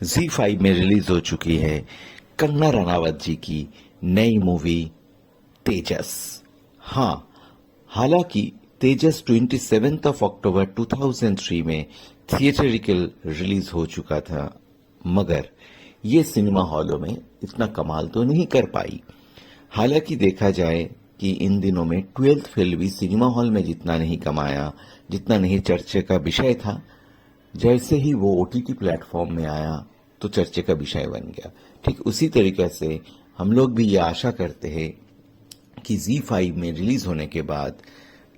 Z5 में release हो चुकी है कंगना रनावत जी की नई मूवी तेजस। हाँ, हालांकि तेजस 27 अक्टूबर 2003 में थिएटरिकल रिलीज हो चुका था, मगर ये सिनेमा हॉलों में इतना कमाल तो नहीं कर पाई। हालांकि देखा जाए कि इन दिनों में 12th फिल्म भी सिनेमा हॉल में जितना नहीं कमाया, जितना नहीं चर्चे का विषय था, जैसे ही वो ओटीटी प्लेटफॉर्म में आया तो चर्चे का विषय बन गया। ठीक उसी तरीके से हम लोग भी ये आशा करते हैं कि Z5 में रिलीज होने के बाद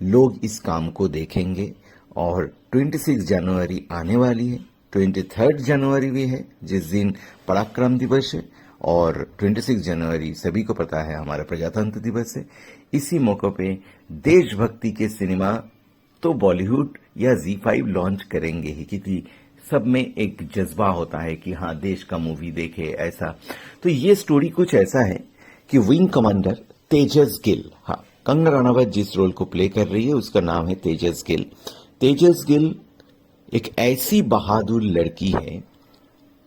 लोग इस काम को देखेंगे। और 26 जनवरी आने वाली है, 23 जनवरी भी है जिस दिन पराक्रम दिवस है, और 26 जनवरी सभी को पता है हमारा प्रजातंत्र दिवस है। इसी मौके पे देशभक्ति के सिनेमा तो बॉलीवुड या Z5 लॉन्च करेंगे ही, क्योंकि सब में एक जज्बा होता है कि हाँ देश का मूवी देखे ऐसा। तो ये स्टोरी कुछ ऐसा है कि विंग कमांडर तेजस गिल, हाँ कंगना रनावत जिस रोल को प्ले कर रही है उसका नाम है तेजस गिल। तेजस गिल एक ऐसी बहादुर लड़की है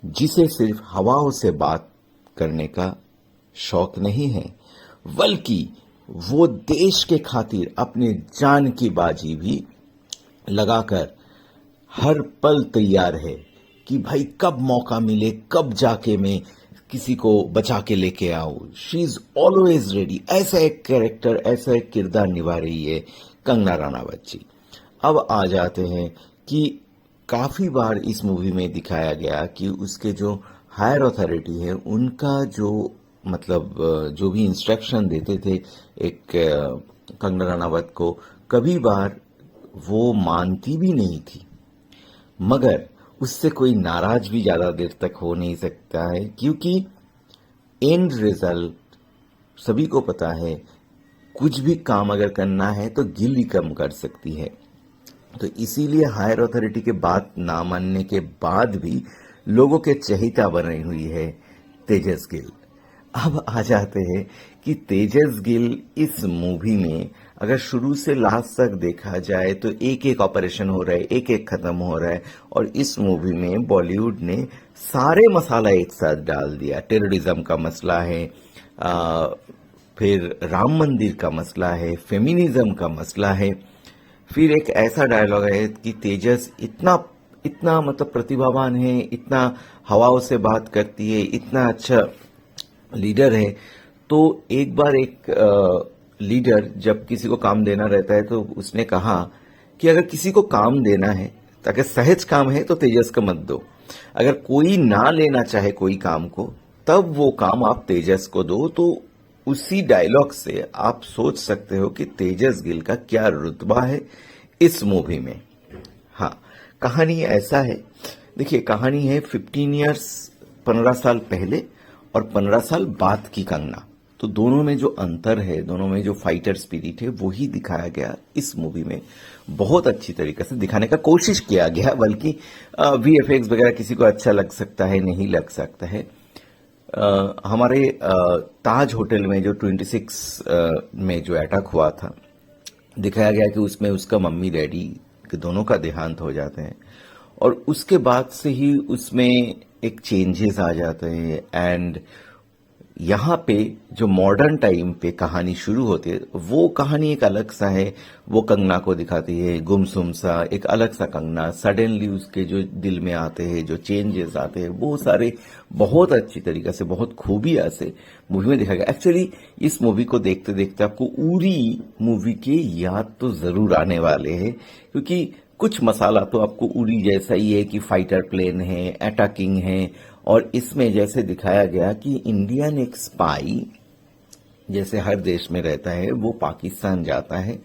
जिसे सिर्फ हवाओं से बात करने का शौक नहीं है, बल्कि वो देश के खातिर अपने जान की बाजी भी लगाकर हर पल तैयार है कि भाई कब मौका मिले, कब जाके मैं किसी को बचा के लेके आऊं। She is always ready. ऐसा एक कैरेक्टर, ऐसा एक किरदार निभा रही है कंगना रनावत जी। अब आ जाते हैं कि काफी बार इस मूवी में दिखाया गया कि उसके जो हायर अथॉरिटी है उनका जो मतलब जो भी इंस्ट्रक्शन देते थे एक कंगना रनावत को, कभी बार वो मानती भी नहीं थी। मगर उससे कोई नाराज भी ज्यादा देर तक हो नहीं सकता है, क्योंकि एंड रिजल्ट सभी को पता है। कुछ भी काम अगर करना है तो गिल ही कम कर सकती है। तो इसीलिए हायर अथॉरिटी के बात ना मानने के बाद भी लोगों के चहेता बनी हुई है तेजस गिल। अब आ जाते हैं कि तेजस गिल इस मूवी में अगर शुरू से लास्ट तक देखा जाए तो एक एक ऑपरेशन हो रहा है, एक एक खत्म हो रहा है। और इस मूवी में बॉलीवुड ने सारे मसाला एक साथ डाल दिया। टेररिज्म का मसला है, फिर राम मंदिर का मसला है, फेमिनिज्म का मसला है। फिर एक ऐसा डायलॉग है कि तेजस इतना इतना मतलब प्रतिभावान है, इतना हवाओं से बात करती है, इतना अच्छा लीडर है। तो एक बार एक लीडर जब किसी को काम देना रहता है तो उसने कहा कि अगर किसी को काम देना है, तो अगर सहज काम है तो तेजस को मत दो। अगर कोई ना लेना चाहे कोई काम को, तब वो काम आप तेजस को दो। तो उसी डायलॉग से आप सोच सकते हो कि तेजस गिल का क्या रुतबा है इस मूवी में। हाँ, कहानी ऐसा है, देखिए कहानी है 15 ईयर्स, 15 साल पहले और 15 साल बाद की कंगना। तो दोनों में जो अंतर है, दोनों में जो फाइटर स्पिरिट है, वही दिखाया गया इस मूवी में। बहुत अच्छी तरीके से दिखाने का कोशिश किया गया, बल्कि वीएफएक्स वगैरह किसी को अच्छा लग सकता है, नहीं लग सकता है। हमारे ताज होटल में जो 26 में जो अटैक हुआ था, दिखाया गया कि उसमें उसका मम्मी डैडी दोनों का देहांत हो जाते हैं, और उसके बाद से ही उसमें एक चेंजेस आ जाते हैं। एंड यहाँ पे जो मॉडर्न टाइम पे कहानी शुरू होती है, वो कहानी एक अलग सा है। वो कंगना को दिखाती है गुमसुम सा, एक अलग सा कंगना। सडनली उसके जो दिल में आते हैं, जो चेंजेस आते हैं, वो सारे बहुत अच्छी तरीके से, बहुत खूबिया से मूवी में दिखा गया। एक्चुअली इस मूवी को देखते देखते आपको उरी मूवी के याद तो जरूर आने वाले हैं, क्योंकि कुछ मसाला तो आपको उरी जैसा ही है कि फाइटर प्लेन है, अटैकिंग है। और इसमें जैसे दिखाया गया कि इंडियन एक स्पाई जैसे हर देश में रहता है, वो पाकिस्तान जाता है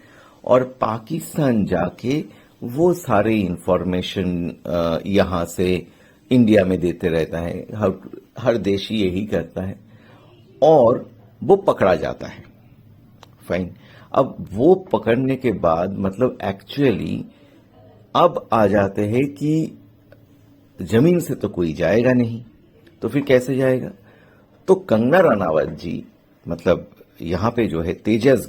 और पाकिस्तान जाके वो सारे इंफॉर्मेशन यहां से इंडिया में देते रहता है। हर देशी यही करता है और वो पकड़ा जाता है। फाइन। अब वो पकड़ने के बाद मतलब एक्चुअली अब आ जाते हैं कि जमीन से तो कोई जाएगा नहीं, तो फिर कैसे जाएगा। तो कंगना रनावत जी मतलब यहाँ पे जो है तेजस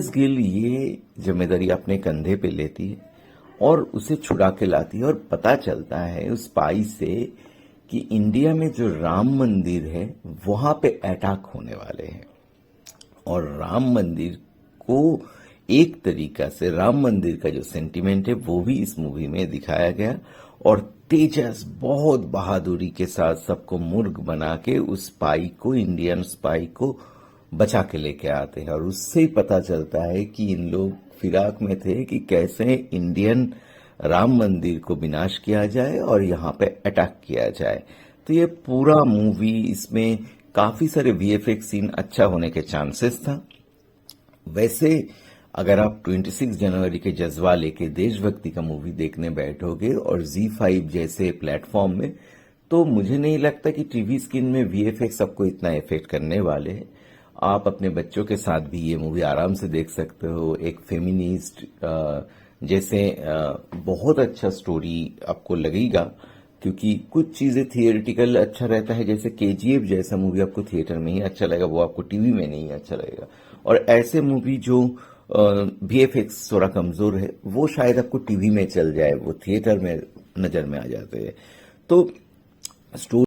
गिल ये जिम्मेदारी अपने कंधे पे लेती है और उसे छुड़ा के लाती है। और पता चलता है उस स्पाई से कि इंडिया में जो राम मंदिर है वहां पे अटैक होने वाले हैं और राम मंदिर को एक तरीका से राम मंदिर का जो सेंटिमेंट है वो भी इस मूवी में दिखाया गया और तेजस बहुत बहादुरी के साथ सबको मुर्ग बना के उस स्पाई को इंडियन स्पाई को बचा के लेके आते हैं और उससे ही पता चलता है कि इन लोग फिराक में थे कि कैसे इंडियन राम मंदिर को विनाश किया जाए और यहाँ पे अटैक किया जाए। तो ये पूरा मूवी इसमें काफी सारे वीएफएक्स सीन अच्छा होने के चांसेस था। वैसे अगर आप 26 जनवरी के जज्बा लेके देशभक्ति का मूवी देखने बैठोगे और Z5 जैसे प्लेटफॉर्म में, तो मुझे नहीं लगता कि टीवी स्क्रीन में वीएफएक्स आपको इतना इफेक्ट करने वाले हैं। आप अपने बच्चों के साथ भी ये मूवी आराम से देख सकते हो। एक फेमिनिस्ट जैसे बहुत अच्छा स्टोरी आपको लगेगा, क्योंकि कुछ चीजें थियोरिटिकल अच्छा रहता है, जैसे केजीएफ जैसा मूवी आपको थिएटर में ही अच्छा लगेगा, वो आपको टीवी में नहीं अच्छा लगेगा। और ऐसे मूवी जो वीएफएक्स थोड़ा कमजोर है वो शायद आपको टीवी में चल जाए, वो थिएटर में नजर में आ जाते हैं। तो स्टोरी